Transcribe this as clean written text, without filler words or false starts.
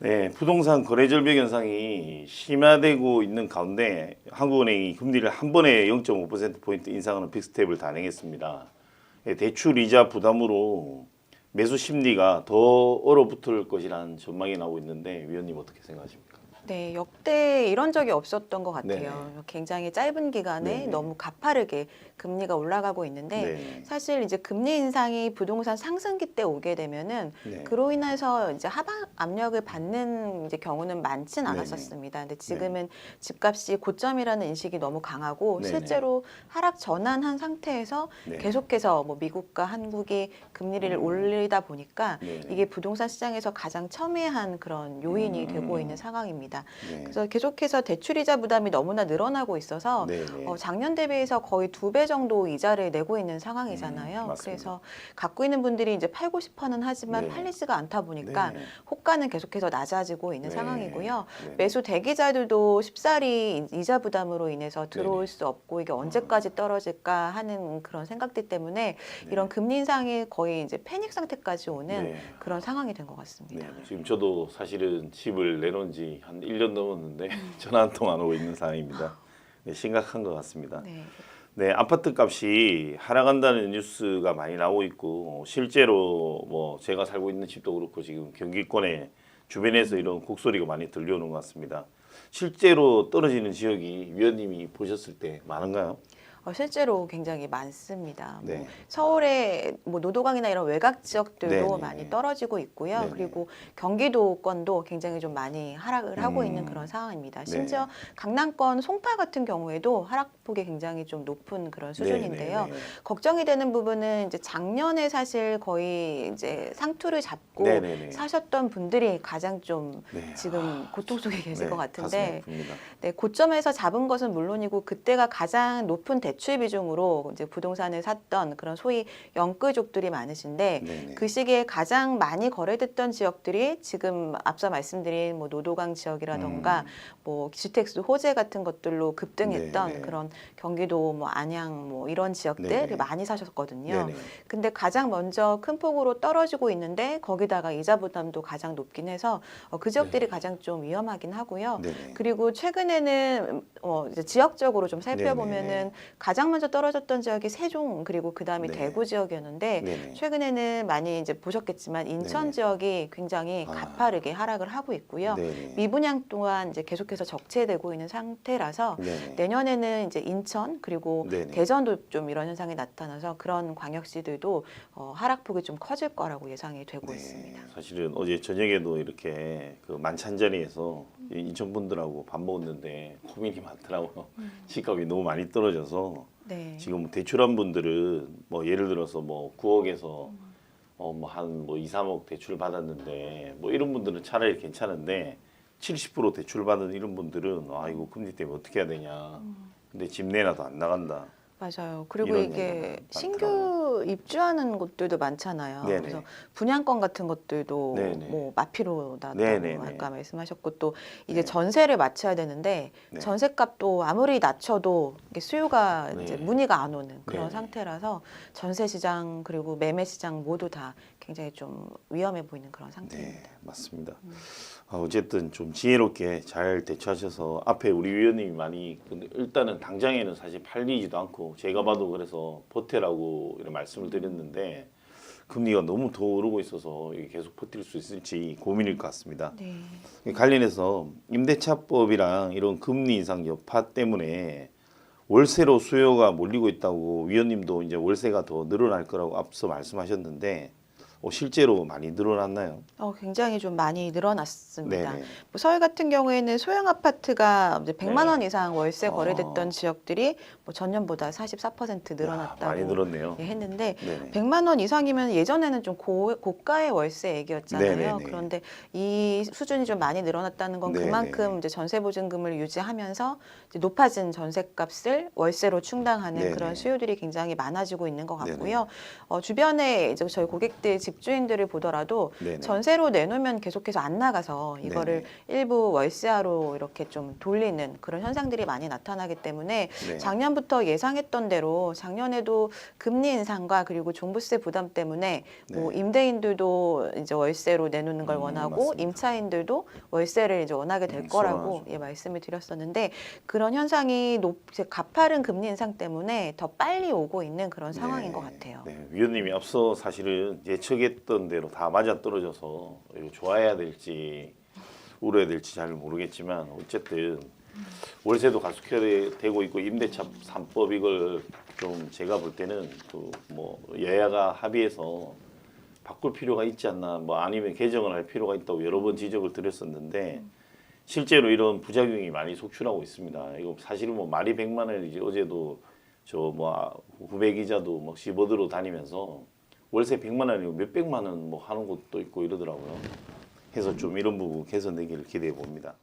네, 부동산 거래 절벽 현상이 심화되고 있는 가운데 한국은행이 금리를 한 번에 0.5%포인트 인상하는 빅스텝을 단행했습니다. 대출 이자 부담으로 매수 심리가 더 얼어붙을 것이라는 전망이 나오고 있는데 위원님 어떻게 생각하십니까? 네, 역대 이런 적이 없었던 것 같아요. 네네. 굉장히 짧은 기간에 네네. 너무 가파르게 금리가 올라가고 있는데 네. 사실 이제 금리 인상이 부동산 상승기 때 오게 되면은 네. 그로 인해서 이제 하방 압력을 받는 이제 경우는 많진 네네. 않았었습니다. 근데 지금은 집값이 고점이라는 인식이 너무 강하고 네네. 실제로 하락 전환한 상태에서 네. 계속해서 뭐 미국과 한국이 금리를 올리다 보니까 네네. 이게 부동산 시장에서 가장 첨예한 그런 요인이 되고 있는 상황입니다. 네. 그래서 계속해서 대출이자 부담이 너무나 늘어나고 있어서 네네. 작년 대비해서 거의 2배 정도 이자를 내고 있는 상황이잖아요. 맞습니다. 그래서 갖고 있는 분들이 이제 팔고 싶어는 하지만 네네. 팔리지가 않다 보니까 네네. 호가는 계속해서 낮아지고 있는 네. 상황이고요. 네네. 매수 대기자들도 쉽사리 이자 부담으로 인해서 들어올 네네. 수 없고 이게 언제까지 떨어질까 하는 그런 생각들 때문에 이런 금리 인상이 거의 이제 패닉 상태까지 오는 네. 그런 상황이 된 것 같습니다. 네, 지금 저도 사실은 집을 내놓은 지 한 1년 넘었는데 전화 한 통 안 오고 있는 상황입니다. 네, 심각한 것 같습니다. 네. 네, 아파트 값이 하락한다는 뉴스가 많이 나오고 있고 실제로 뭐 제가 살고 있는 집도 그렇고 지금 경기권에 주변에서 이런 곡소리가 많이 들려오는 것 같습니다. 실제로 떨어지는 지역이 위원님이 보셨을 때 많은가요? 실제로 굉장히 많습니다. 네. 뭐 서울의 뭐 노도강이나 이런 외곽 지역들도 네네. 많이 떨어지고 있고요. 네네. 그리고 경기도권도 굉장히 좀 많이 하락을 하고 있는 그런 상황입니다. 심지어 강남권 송파 같은 경우에도 하락폭이 굉장히 좀 높은 그런 수준인데요. 네네네. 걱정이 되는 부분은 이제 작년에 사실 거의 이제 상투를 잡고 네네네. 사셨던 분들이 가장 좀 네. 지금 고통 속에 계실 것 같은데 가슴이 아픕니다. 네, 고점에서 잡은 것은 물론이고 그때가 가장 높은 대출 비중으로 이제 부동산을 샀던 그런 소위 영끌족들이 많으신데 네네. 그 시기에 가장 많이 거래됐던 지역들이 지금 앞서 말씀드린 뭐 노도강 지역이라던가 뭐 주택수 호재 같은 것들로 급등했던 네네. 그런 경기도 뭐 안양 뭐 이런 지역들을 네네. 많이 사셨거든요. 네네. 근데 가장 먼저 큰 폭으로 떨어지고 있는데 거기다가 이자 부담도 가장 높긴 해서 그 지역들이 가장 좀 위험하긴 하고요. 네네. 그리고 최근에는 이제 지역적으로 좀 살펴보면은 네네네. 가장 먼저 떨어졌던 지역이 세종 그리고 그 다음이 네. 대구 지역이었는데 네네. 최근에는 많이 이제 보셨겠지만 인천 네네. 지역이 굉장히 아. 가파르게 하락을 하고 있고요. 네네. 미분양 또한 이제 계속해서 적체되고 있는 상태라서 네네. 내년에는 이제 인천 그리고 네네. 대전도 좀 이런 현상이 나타나서 그런 광역시들도 하락폭이 좀 커질 거라고 예상이 되고 네, 있습니다. 사실은 어제 저녁에도 이렇게 그 만찬자리에서 인천 분들하고 밥 먹었는데 고민이 많더라고요. 집값이 너무 많이 떨어져서 네. 지금 대출한 분들은 뭐 예를 들어서 뭐 9억에서 뭐 한 뭐 2, 3억 대출 받았는데 뭐 이런 분들은 차라리 괜찮은데 70% 대출 받은 이런 분들은 아 이거 금리 때문에 어떻게 해야 되냐. 근데 집 내놔도 안 나간다. 맞아요. 그리고 이런 이게 얘기가 신규 입주하는 곳들도 많잖아요. 네네. 그래서 분양권 같은 것들도 네네. 뭐 마피로 났다고 네네네. 아까 말씀하셨고 또 이제 네. 전세를 맞춰야 되는데 네. 전세값도 아무리 낮춰도 이게 수요가 네. 이제 문의가 안 오는 그런 네네. 상태라서 전세 시장 그리고 매매 시장 모두 다 굉장히 좀 위험해 보이는 그런 네, 상태입니다. 맞습니다. 어쨌든 좀 지혜롭게 잘 대처하셔서 앞에 우리 위원님이 많이 근데 일단은 당장에는 사실 팔리지도 않고 제가 봐도 그래서 버텨라고 이런 말씀을 드렸는데 금리가 너무 더 오르고 있어서 이게 계속 버틸 수 있을지 고민일 것 같습니다. 네. 관련해서 임대차법이랑 이런 금리 인상 여파 때문에 월세로 수요가 몰리고 있다고 위원님도 이제 월세가 더 늘어날 거라고 앞서 말씀하셨는데 실제로 많이 늘어났나요? 굉장히 좀 많이 늘어났습니다. 네네. 뭐 서울 같은 경우에는 소형 아파트가 이제 100만 원 네. 이상 월세 거래됐던 지역들이 뭐 전년보다 44% 많이 늘어났다고 늘었네요. 했는데 네네. 100만 원 이상이면 예전에는 좀 고가의 월세액이었잖아요. 네네네. 그런데 이 수준이 좀 많이 늘어났다는 건 네네. 그만큼 이제 전세 보증금을 유지하면서 이제 높아진 전세값을 월세로 충당하는 네네. 그런 수요들이 굉장히 많아지고 있는 것 네네. 같고요. 주변에 이제 저희 고객들 집주인들을 보더라도 네네. 전세로 내놓으면 계속해서 안 나가서 이거를 일부 월세화로 이렇게 좀 돌리는 그런 현상들이 많이 나타나기 때문에 네. 작년부터 예상했던 대로 작년에도 금리 인상과 그리고 종부세 부담 때문에 뭐 네. 임대인들도 이제 월세로 내놓는 걸 원하고 맞습니다. 임차인들도 월세를 이제 원하게 될 거라고 선호하죠. 예, 말씀을 드렸었는데 그런 현상이 이제 가파른 금리 인상 때문에 더 빨리 오고 있는 그런 상황인 것 같아요. 네, 위원님이 앞서 사실은 예측했던 대로 다 맞아 떨어져서 이거 좋아해야 될지 울어야 될지 잘 모르겠지만 어쨌든 월세도 가속화되고 있고 임대차 3법 이걸 좀 제가 볼 때는 그 뭐 여야가 합의해서 바꿀 필요가 있지 않나 뭐 아니면 개정을 할 필요가 있다고 여러 번 지적을 드렸었는데 실제로 이런 부작용이 많이 속출하고 있습니다. 이거 사실은 뭐 말이 100만 원이지 어제도 저 뭐 후배 기자도 뭐 시버드로 다니면서 월세 100만 원이고 몇백만 원 뭐 하는 곳도 있고 이러더라고요. 해서 좀 이런 부분 개선되기를 기대해 봅니다.